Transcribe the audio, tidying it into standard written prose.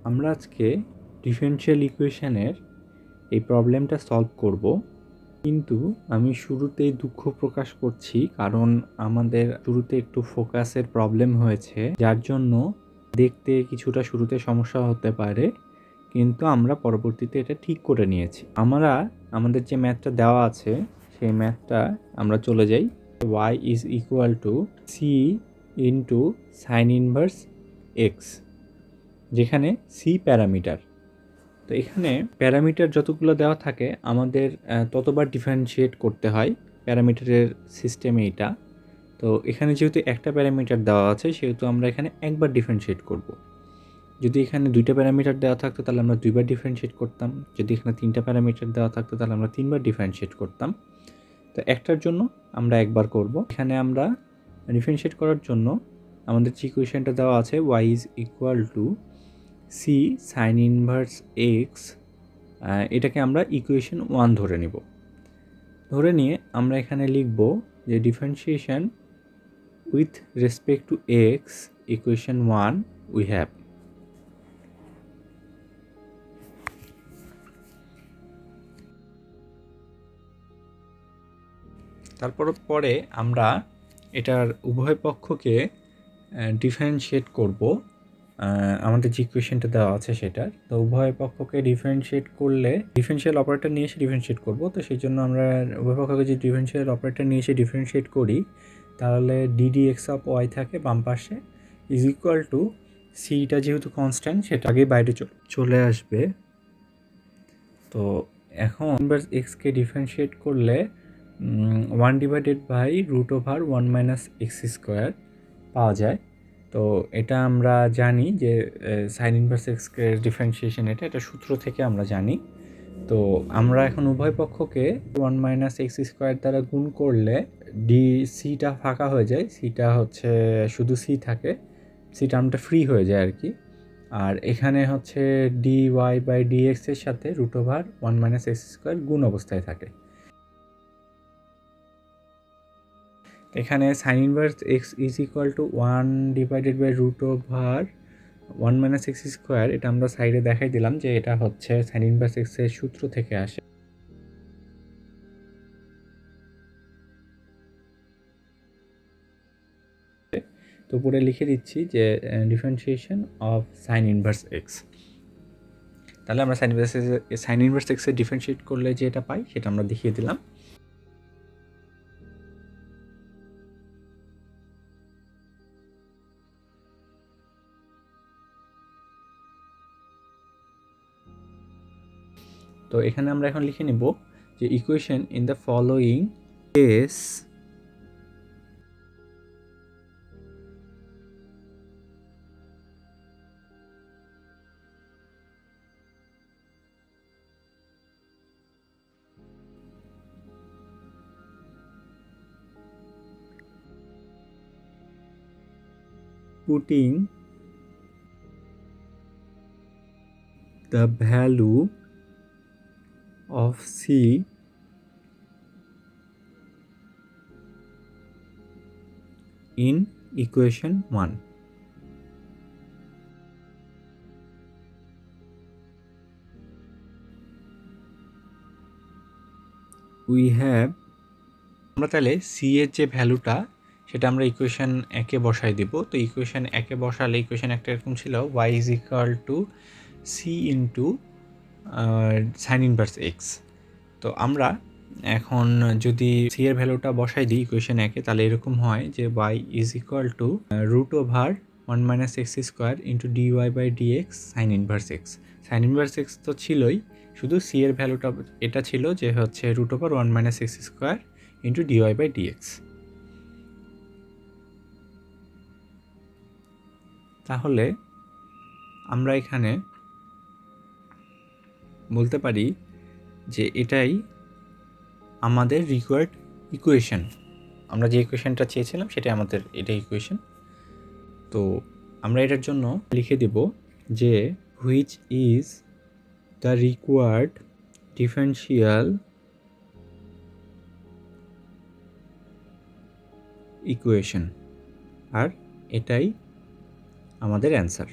আমরা আজকে ডিফারেনশিয়াল ইকুয়েশনের এই প্রবলেমটা সলভ করব, কিন্তু আমি শুরুতেই দুঃখ প্রকাশ করছি কারণ আমাদের শুরুতে একটু ফোকাসের প্রবলেম হয়েছে, যার জন্য দেখতে কিছুটা শুরুতে সমস্যা হতে পারে, কিন্তু আমরা পরবর্তীতে এটা ঠিক করে নিয়েছি। আমাদের যে ম্যাথটা দেওয়া আছে সেই ম্যাথটা আমরা চলে যাই। y is equal to c into sine inverse x, যেখানে সি প্যারামিটার। তো এখানে প্যারামিটার যতগুলো দেওয়া থাকে আমাদের ততবার ডিফারেন্সিয়েট করতে হয় প্যারামিটারের সিস্টেমে এটা। তো এখানে যেহেতু একটা প্যারামিটার দেওয়া আছে সেহেতু আমরা এখানে একবার ডিফারেন্সিয়েট করব। যদি এখানে দুইটা প্যারামিটার দেওয়া থাকতো তাহলে আমরা দুইবার ডিফারেন্সিয়েট করতাম। যদি এখানে তিনটা প্যারামিটার দেওয়া থাকতো তাহলে আমরা তিনবার ডিফারেন্সিয়েট করতাম। তো একটার জন্য আমরা একবার করব। এখানে আমরা ডিফারেন্সিয়েট করার জন্য আমাদের যে ইকুয়েশনটা দেওয়া আছে y is equal to c sine inverse x, এটাকে আমরা ইকুয়েশন 1 ধরে নিব। ধরে নিয়ে আমরা এখানে লিখব যে differentiation with respect to x equation 1 we have. পরে আমরা এটার উভয় পক্ষকে ডিফারেন্সিয়েট করব। আমাদের যে ইকুয়েশনটা দেওয়া আছে সেটার, তো উভয় পক্ষকে ডিফারেন্সিয়েট করলে ডিফারেন্সিয়াল অপারেটর নিয়ে এসে ডিফারেন্সিয়েট করব। তো সেই জন্য আমরা উভয় পক্ষকে যে ডিফারেন্সিয়াল অপারেটর নিয়ে এসে ডিফারেন্সিয়েট করি তাহলে ডিডি এক্স অফ ওয়াই থাকে বাম পাশে, ইজ ইকুয়াল টু সিটা যেহেতু কনস্ট্যান্ট সেটা আগে বাইরে চলে আসবে। তো এখন ইনভার্স এক্সকে ডিফারেন্সিয়েট করলে 1 divided by root over 1 minus x square পাওয়া যায়। তো এটা আমরা জানি যে সাইন ইনভার্স এক্সকে ডিফারেন্সিয়েশন এটা সূত্র থেকে আমরা জানি। তো আমরা এখন উভয় পক্ষকে 1 মাইনাস এক্স স্কোয়ার দ্বারা গুণ করলে ডি সিটা ফাঁকা হয়ে যায়, সিটা হচ্ছে শুধু সি থাকে, সি টার্মটা ফ্রি হয়ে যায় আর কি। আর এখানে হচ্ছে ডি ওয়াই বাই ডি এক্সের সাথে root over 1 minus x square গুণ অবস্থায় থাকে। এখানে sine inverse x is equal to 1 divided by root over 1 minus x square, এটা আমরা সাইডে দেখাই দিলাম যে এটা হচ্ছে সাইন ইনভার্স এক্সের সূত্র থেকে আসে। তো উপরে লিখে দিচ্ছি যে differentiation of sign inverse x. তাহলে আমরা সাইন ইনভার্স এক্সের ডিফারেন্সিয়েট করলে যে এটা পাই সেটা আমরা দেখিয়ে দিলাম। তো এখানে আমরা এখন লিখে নিব যে equation in the following case putting the value of C in equation 1. We have, আমরা তাহলে সি এর যে ভ্যালুটা সেটা আমরা ইকুয়েশন একে বসাই দিব। তো ইকুয়েশন একে বসালে ইকুয়েশন একটা এরকম ছিল y is equal to c into sine inverse x. তো আমরা এখন যদি সি এর ভ্যালুটা বসাই দিই ইকুয়েশন একে তাহলে এরকম হয় যে y is equal to root over 1 minus x square into d y by d x sine inverse x. Sine inverse x তো ছিলই, শুধু সি এর ভ্যালুটা এটা ছিল যে হচ্ছে root over 1 minus x square into d y by d x. তাহলে আমরা এখানে বলতে পারি যে এটাই আমাদের রিকোয়ার্ড ইকুয়েশন। আমরা যে ইকুয়েশনটা চেয়েছিলাম সেটাই আমাদের এটা ইকুয়েশন। তো আমরা এটার জন্য লিখে দেব যে which is the required differential equation, আর এটাই আমাদের অ্যান্সার।